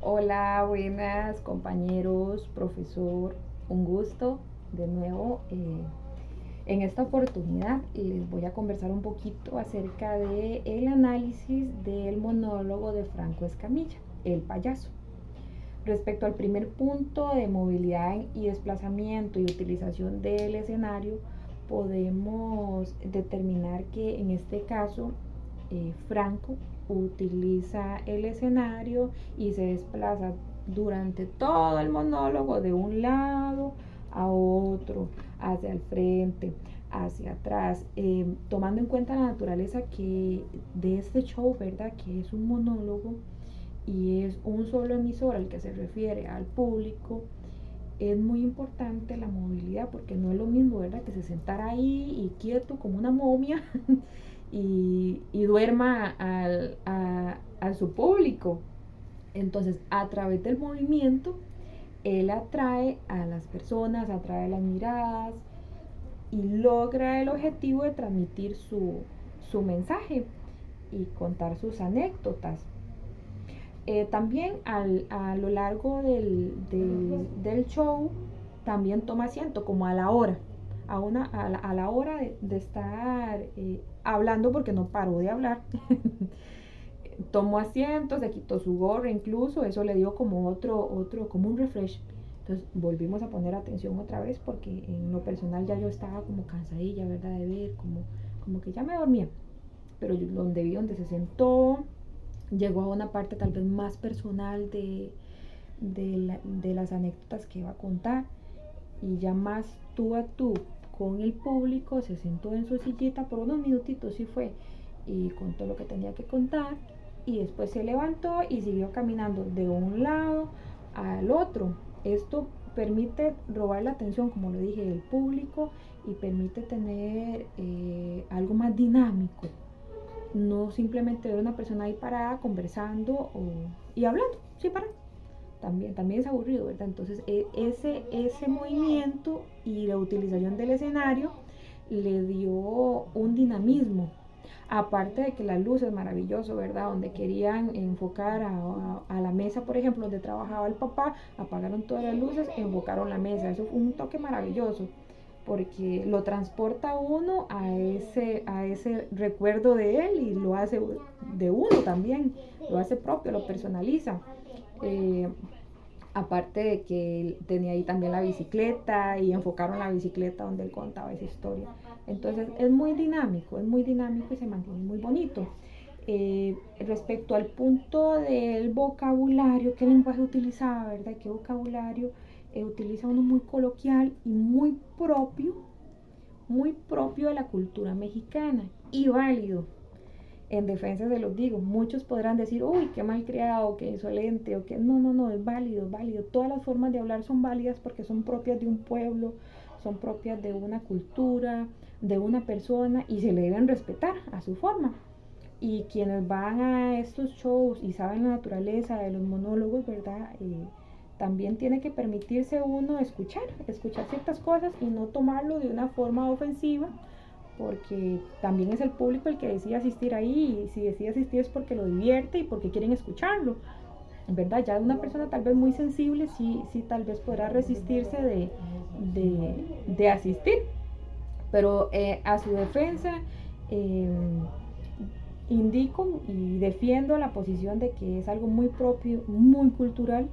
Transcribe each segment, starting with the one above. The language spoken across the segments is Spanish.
Hola, buenas compañeros, profesor, un gusto de nuevo. En esta oportunidad les voy a conversar un poquito acerca de el análisis del monólogo de Franco Escamilla, El payaso. Respecto al primer punto de movilidad y desplazamiento y utilización del escenario, podemos determinar que en este caso Franco utiliza el escenario y se desplaza durante todo el monólogo de un lado a otro, hacia el frente, hacia atrás, tomando en cuenta la naturaleza que de este show, ¿verdad? Que es un monólogo y es un solo emisor al que se refiere al público. Es muy importante la movilidad porque no es lo mismo, ¿verdad? Que se sentara ahí y quieto como una momia y duerma a su público. Entonces, a través del movimiento, él atrae a las personas, atrae las miradas y logra el objetivo de transmitir su mensaje y contar sus anécdotas. También a lo largo del show también toma asiento como a la hora, a la hora de estar hablando porque no paró de hablar. Tomó asiento, se quitó su gorra incluso, eso le dio como como un refresh. Entonces volvimos a poner atención otra vez porque en lo personal ya yo estaba como cansadilla, ¿verdad? De ver, como que ya me dormía. Pero donde vi, donde se sentó, llegó a una parte tal vez más personal de las anécdotas que iba a contar y ya más tú a tú con el público, se sentó en su sillita por unos minutitos, sí fue, y contó lo que tenía que contar y después se levantó y siguió caminando de un lado al otro. Esto permite robar la atención, como lo dije, del público y permite tener algo más dinámico, no simplemente ver una persona ahí parada conversando y hablando, sí, para. También es aburrido, ¿verdad? Entonces ese movimiento y la utilización del escenario le dio un dinamismo. Aparte de que la luz es maravilloso, ¿verdad? Donde querían enfocar a la mesa, por ejemplo, donde trabajaba el papá, apagaron todas las luces, enfocaron la mesa. Eso fue un toque maravilloso porque lo transporta a uno a ese recuerdo de él y lo hace de uno también, lo hace propio, lo personaliza. Eh, Aparte de que tenía ahí también la bicicleta y enfocaron la bicicleta donde él contaba esa historia. Entonces es muy dinámico y se mantiene muy bonito. Respecto al punto del vocabulario, qué lenguaje utilizaba, ¿verdad? ¿Qué vocabulario utiliza uno muy coloquial y muy propio de la cultura mexicana y válido? En defensa se los digo, muchos podrán decir, uy, qué mal criado, qué insolente, o que no, es válido, es válido. Todas las formas de hablar son válidas porque son propias de un pueblo, son propias de una cultura, de una persona y se le deben respetar a su forma. Y quienes van a estos shows y saben la naturaleza de los monólogos, ¿verdad? También tiene que permitirse uno escuchar ciertas cosas y no tomarlo de una forma ofensiva porque también es el público el que decide asistir ahí y si decide asistir es porque lo divierte y porque quieren escucharlo, ¿verdad? Ya una persona tal vez muy sensible sí tal vez podrá resistirse de asistir, pero a su defensa eh, indico y defiendo la posición de que es algo muy propio, muy cultural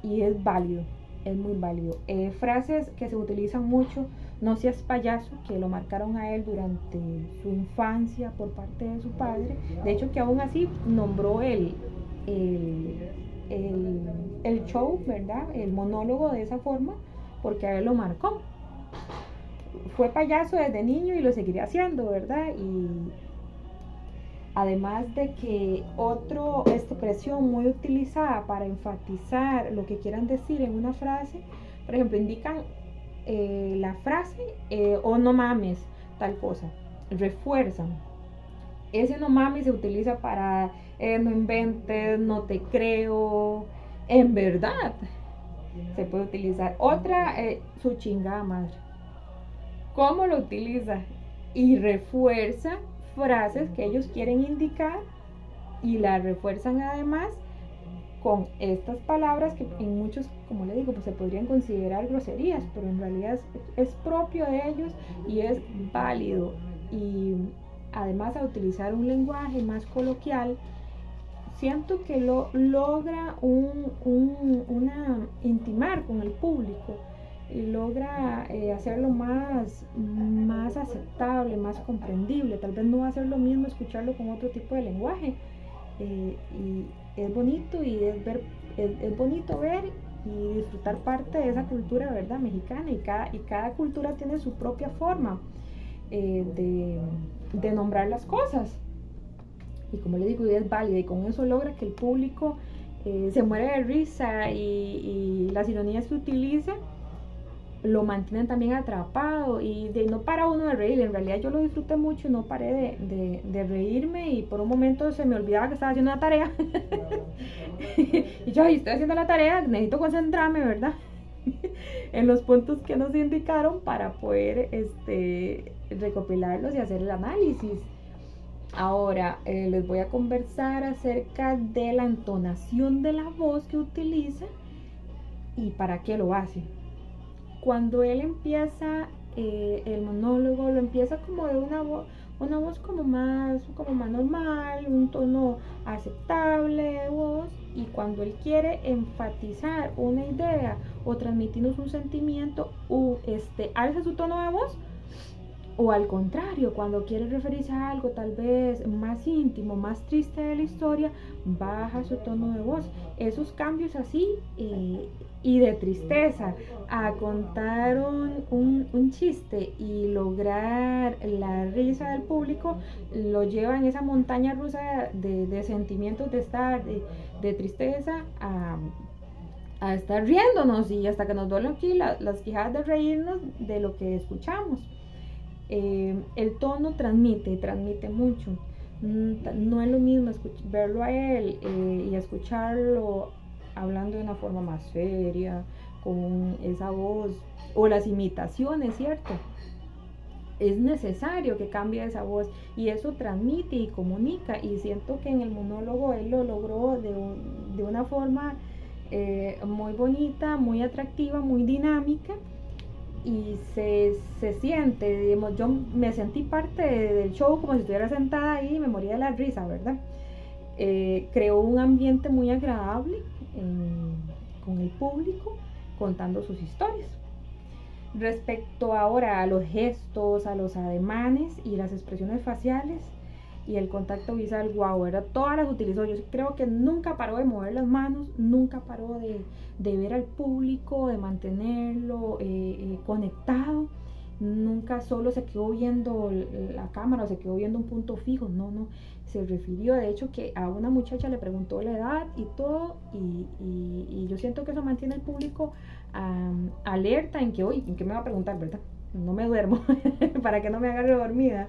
y es válido, es muy válido. Frases que se utilizan mucho, no seas payaso, que lo marcaron a él durante su infancia por parte de su padre. De hecho, que aún así nombró el, el, el show, ¿verdad? El monólogo de esa forma, porque a él lo marcó. Fue payaso desde niño y lo seguiría haciendo, ¿verdad? Y además de que otra expresión muy utilizada para enfatizar lo que quieran decir en una frase, por ejemplo, indican la frase o no mames, tal cosa, refuerzan. Ese no mames se utiliza para no inventes, no te creo, en verdad. Se puede utilizar. Otra, su chingada madre. ¿Cómo lo utiliza? Y refuerza frases que ellos quieren indicar y la refuerzan además con estas palabras que en muchos, como le digo, pues se podrían considerar groserías, pero en realidad es propio de ellos y es válido. Y además, a utilizar un lenguaje más coloquial, siento que logra una intimar con el público y logra hacerlo más aceptable, más comprendible. Tal vez no va a ser lo mismo escucharlo con otro tipo de lenguaje. Y es bonito y es bonito ver y disfrutar parte de esa cultura, ¿verdad?, mexicana, y cada cultura tiene su propia forma de nombrar las cosas, y como le digo, es válida, y con eso logra que el público se muere de risa, y las ironías que utiliza lo mantienen también atrapado, y no para uno de reír. En realidad yo lo disfruté mucho y no paré de reírme, y por un momento se me olvidaba que estaba haciendo una tarea y yo, estoy haciendo la tarea, necesito concentrarme, ¿verdad? En los puntos que nos indicaron para poder recopilarlos y hacer el análisis. Ahora les voy a conversar acerca de la entonación de la voz que utiliza y para qué lo hace. Cuando él empieza el monólogo, lo empieza como de una voz como más normal, un tono aceptable de voz, y cuando él quiere enfatizar una idea o transmitirnos un sentimiento, alza su tono de voz, o al contrario, cuando quiere referirse a algo tal vez más íntimo, más triste de la historia, baja su tono de voz. Esos cambios así, y de tristeza a contar un chiste y lograr la risa del público, lo lleva en esa montaña rusa de sentimientos, de estar de tristeza a estar riéndonos, y hasta que nos duelen aquí las quijadas de reírnos de lo que escuchamos. El tono transmite mucho. No es lo mismo verlo a él y escucharlo hablando de una forma más seria, con esa voz, o las imitaciones, ¿cierto? Es necesario que cambie esa voz, y eso transmite y comunica, y siento que en el monólogo él lo logró de una forma muy bonita, muy atractiva, muy dinámica, y se siente, digamos, yo me sentí parte del show como si estuviera sentada ahí y me moría de la risa, ¿verdad? Creó un ambiente muy agradable con el público, contando sus historias. Respecto ahora a los gestos, a los ademanes y las expresiones faciales y el contacto visual, wow, ¿verdad? Todas las utilizó. Yo creo que nunca paró de mover las manos, nunca paró de ver al público, de mantenerlo conectado. Nunca solo se quedó viendo la cámara o se quedó viendo un punto fijo, no, se refirió, de hecho, que a una muchacha le preguntó la edad y todo, y yo siento que eso mantiene al público alerta en que, oye, ¿en qué me va a preguntar, verdad? No me duermo, para que no me agarre dormida.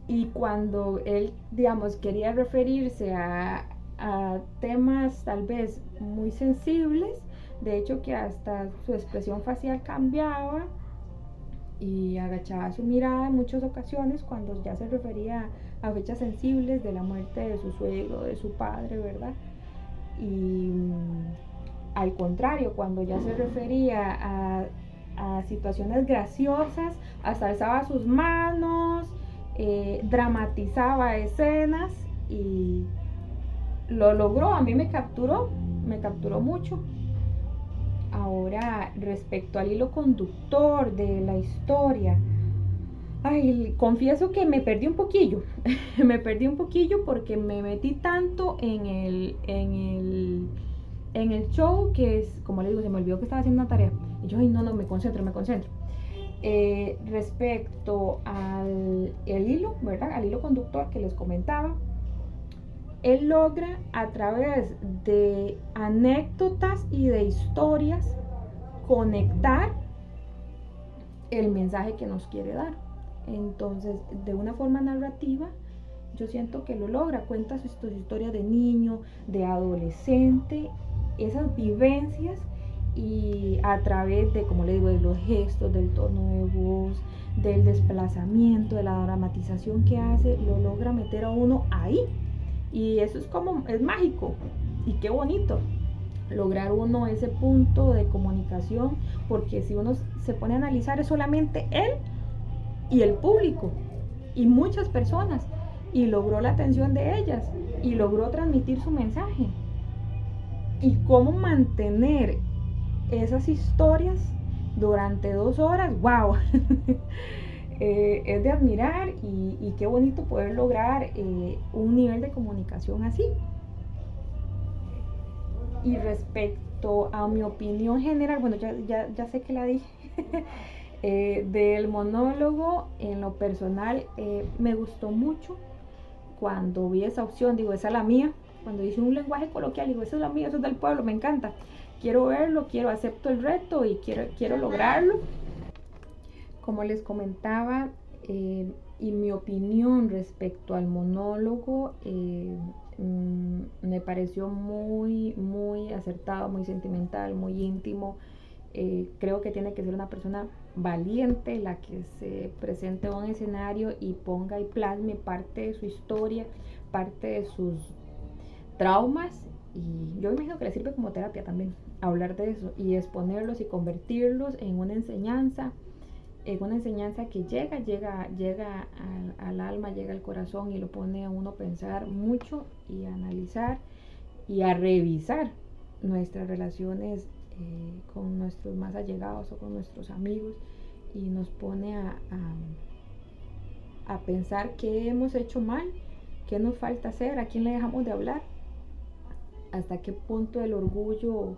Y cuando él, digamos, quería referirse a temas tal vez muy sensibles, de hecho que hasta su expresión facial cambiaba y agachaba su mirada en muchas ocasiones cuando ya se refería a fechas sensibles de la muerte de su suegro, de su padre, ¿verdad? Y al contrario, cuando ya se refería a situaciones graciosas, hasta alzaba sus manos, dramatizaba escenas, y lo logró. A mí me capturó mucho. Ahora, respecto al hilo conductor de la historia, confieso que me perdí un poquillo. Me perdí un poquillo porque me metí tanto en el show que, como le digo, se me olvidó que estaba haciendo una tarea. Y yo, no, me concentro. Respecto al hilo, ¿verdad? Al hilo conductor que les comentaba, él logra, a través de anécdotas y de historias, conectar el mensaje que nos quiere dar. Entonces, de una forma narrativa, yo siento que lo logra. Cuenta su historia de niño, de adolescente, esas vivencias, y a través de, como le digo, de los gestos, del tono de voz, del desplazamiento, de la dramatización que hace, lo logra meter a uno ahí, Y eso es mágico y qué bonito lograr uno ese punto de comunicación, porque si uno se pone a analizar es solamente él y el público y muchas personas, y logró la atención de ellas y logró transmitir su mensaje. Y cómo mantener esas historias durante 2 horas, wow. Es de admirar y qué bonito poder lograr un nivel de comunicación así. Y respecto a mi opinión general, bueno, ya sé que la dije, del monólogo, en lo personal, me gustó mucho cuando vi esa opción, digo, esa es la mía. Cuando dice un lenguaje coloquial, digo, esa es la mía, eso es del pueblo, me encanta. Quiero verlo, acepto el reto y quiero lograrlo. Como les comentaba, y mi opinión respecto al monólogo, me pareció muy acertado, muy sentimental, muy íntimo. Creo que tiene que ser una persona valiente la que se presente a un escenario y ponga y plasme parte de su historia, parte de sus traumas, y yo imagino que le sirve como terapia también hablar de eso y exponerlos y convertirlos en una enseñanza que llega al alma, llega al corazón y lo pone a uno a pensar mucho y a analizar y a revisar nuestras relaciones con nuestros más allegados o con nuestros amigos, y nos pone a pensar qué hemos hecho mal, qué nos falta hacer, a quién le dejamos de hablar, hasta qué punto el orgullo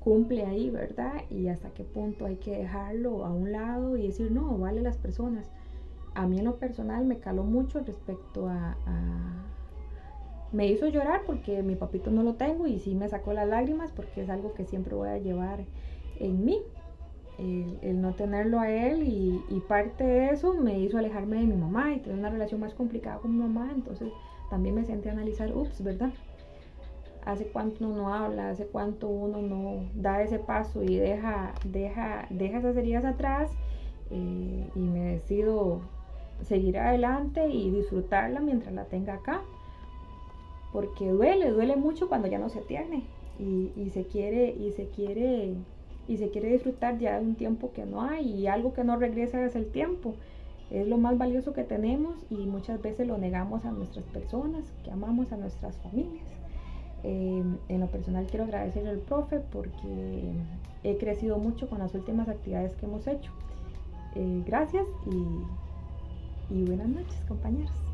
cumple ahí, ¿verdad? Y hasta qué punto hay que dejarlo a un lado y decir, no, vale las personas. A mí en lo personal me caló mucho respecto me hizo llorar porque mi papito no lo tengo, y sí me sacó las lágrimas porque es algo que siempre voy a llevar en mí, el no tenerlo a él, y parte de eso me hizo alejarme de mi mamá y tener una relación más complicada con mi mamá. Entonces también me senté a analizar, ¿verdad? Hace cuánto uno no habla, hace cuánto uno no da ese paso y deja esas heridas atrás, y me decido seguir adelante y disfrutarla mientras la tenga acá, porque duele mucho cuando ya no se tiene y se quiere disfrutar ya de un tiempo que no hay, y algo que no regresa es el tiempo. Es lo más valioso que tenemos y muchas veces lo negamos a nuestras personas que amamos, a nuestras familias. En lo personal quiero agradecerle al profe porque he crecido mucho con las últimas actividades que hemos hecho. Gracias y buenas noches, compañeros.